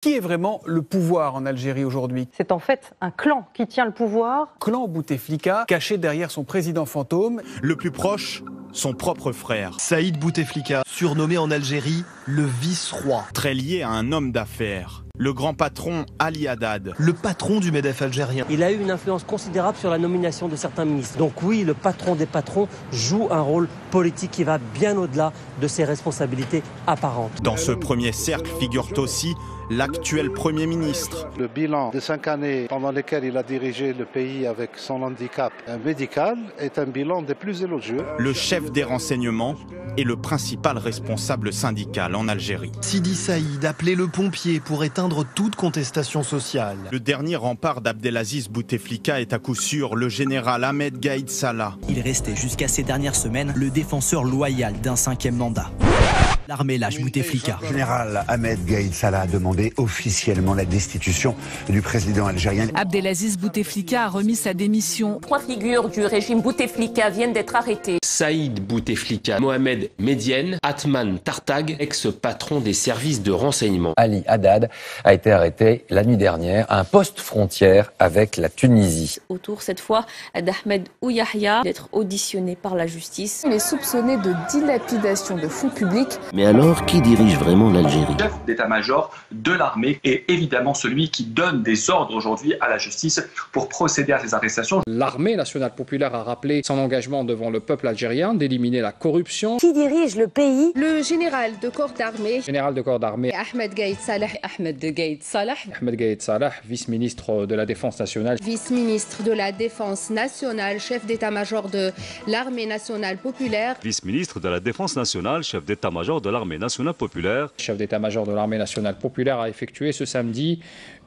Qui est vraiment le pouvoir en Algérie aujourd'hui? C'est en fait un clan qui tient le pouvoir. Clan Bouteflika, caché derrière son président fantôme. Le plus proche, son propre frère. Saïd Bouteflika, surnommé en Algérie le vice-roi. Très lié à un homme d'affaires. Le grand patron Ali Haddad. Le patron du MEDEF algérien. Il a eu une influence considérable sur la nomination de certains ministres. Donc oui, le patron des patrons joue un rôle politique qui va bien au-delà de ses responsabilités apparentes. Dans ce premier cercle figure aussi l'actuel Premier ministre. Le bilan de 5 années pendant lesquelles il a dirigé le pays avec son handicap médical est un bilan des plus élogieux. Le chef des renseignements et le principal responsable syndical en Algérie. Sidi Saïd, appelé le pompier pour éteindre toute contestation sociale. Le dernier rempart d'Abdelaziz Bouteflika est à coup sûr le général Ahmed Gaïd Salah. Il restait jusqu'à ces dernières semaines le défenseur loyal d'un 5e mandat. L'armée lâche Bouteflika. Le général Ahmed Gaïd Salah a demandé officiellement la destitution du président algérien. Abdelaziz Bouteflika a remis sa démission. 3 figures du régime Bouteflika viennent d'être arrêtées. Saïd Bouteflika, Mohamed Medienne, Atman Tartag, ex-patron des services de renseignement. Ali Haddad a été arrêté la nuit dernière à un poste frontière avec la Tunisie. Autour cette fois d'Ahmed Ouyahia d'être auditionné par la justice. Il est soupçonné de dilapidation de fonds publics. Mais alors, qui dirige vraiment l'Algérie? Le chef d'état-major de l'armée est évidemment celui qui donne des ordres aujourd'hui à la justice pour procéder à ces arrestations. L'armée nationale populaire a rappelé son engagement devant le peuple algérien d'éliminer la corruption. Qui dirige le pays? Le général de corps d'armée. Général de corps d'armée. Ahmed Gaïd Salah. Ahmed Gaïd Salah. Ahmed Gaïd Salah, vice-ministre de la Défense nationale. Vice-ministre de la Défense nationale, chef d'état-major de l'armée nationale populaire. Vice-ministre de la Défense nationale, chef d'état-major de l'armée nationale populaire. Chef d'état-major de l'armée nationale populaire a effectué ce samedi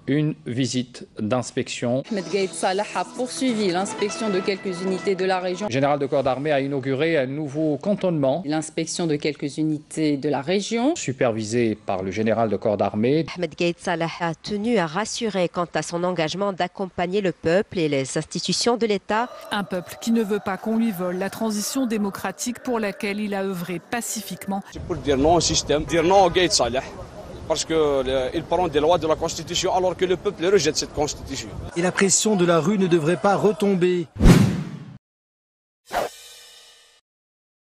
une visite d'inspection. Ahmed Gaïd Salah a poursuivi l'inspection de quelques unités de la région. Le général de corps d'armée a inauguré un nouveau cantonnement. L'inspection de quelques unités de la région. Supervisé par le général de corps d'armée. Ahmed Gaïd Salah a tenu à rassurer quant à son engagement d'accompagner le peuple et les institutions de l'État. Un peuple qui ne veut pas qu'on lui vole la transition démocratique pour laquelle il a œuvré pacifiquement. C'est pour dire non au système, dire non au Gaïd Salah. Parce qu'il prend des lois de la Constitution alors que le peuple rejette cette Constitution. Et la pression de la rue ne devrait pas retomber.